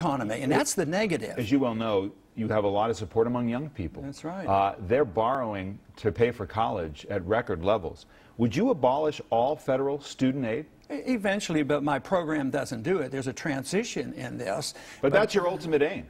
economy, and that's the negative. As you well know, you have a lot of support among young people. That's right. They're borrowing to pay for college at record levels. Would you abolish all federal student aid? Eventually, but my program doesn't do it. There's a transition in this. But that's your ultimate aim.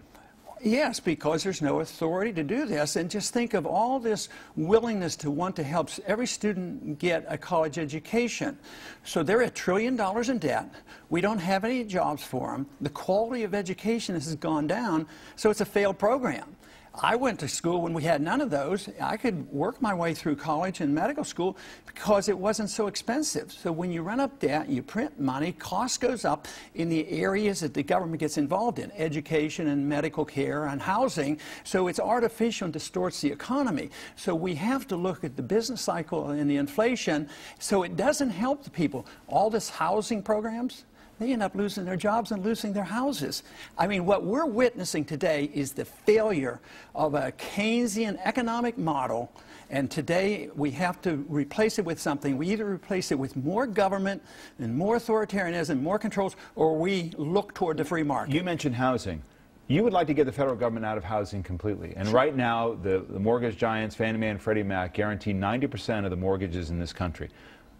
Yes, because there's no authority to do this. And just think of all this willingness to want to help every student get a college education. So they're $1 trillion in debt. We don't have any jobs for them. The quality of education has gone down, so it's a failed program. I went to school when we had none of those. I could work my way through college and medical school because it wasn't so expensive. So when you run up debt, you print money, cost goes up in the areas that the government gets involved in, education and medical care and housing. So it's artificial and distorts the economy. So we have to look at the business cycle and the inflation, so it doesn't help the people. All this housing programs, they end up losing their jobs and losing their houses. I mean, what we're witnessing today is the failure of a Keynesian economic model, and today we have to replace it with something. We either replace it with more government and more authoritarianism, more controls, or we look toward the free market. You mentioned housing. You would like to get the federal government out of housing completely. And right now, the mortgage giants, Fannie Mae and Freddie Mac, guarantee 90% of the mortgages in this country.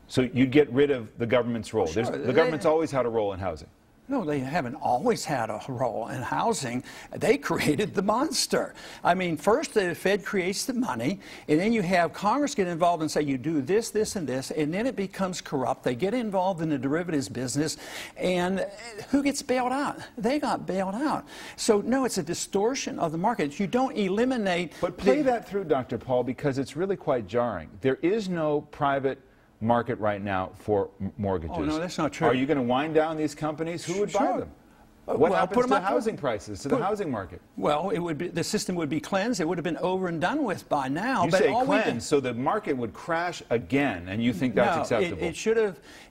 So you'd get rid of the government's role. Sure. The government's always had a role in housing. No, they haven't always had a role in housing. They created the monster. I mean, first the Fed creates the money, and then you have Congress get involved and say, you do this, this, and this, and then it becomes corrupt. They get involved in the derivatives business, and who gets bailed out? They got bailed out. So, no, it's a distortion of the market. You don't eliminate... But play that through, Dr. Paul, because it's really quite jarring. There is no private market right now for mortgages. Oh, no, that's not true. Are you going to wind down these companies? Who would buy them? What happens to housing prices, to the housing market? Well, it would be, the system would be cleansed. It would have been over and done with by now. You say cleansed, so the market would crash again, and you think that's acceptable?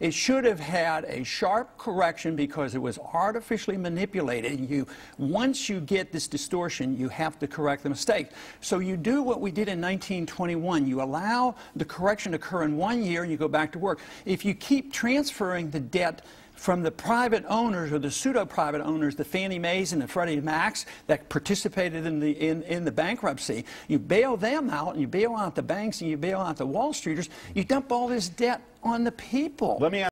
It should have had a sharp correction because it was artificially manipulated. Once you get this distortion, you have to correct the mistake. So you do what we did in 1921. You allow the correction to occur in 1 year, and you go back to work. If you keep transferring the debt from the private owners or the pseudo-private owners, the Fannie Mae's and the Freddie Mac's that participated in the bankruptcy, you bail them out, and you bail out the banks, and you bail out the Wall Streeters, you dump all this debt on the people. Let me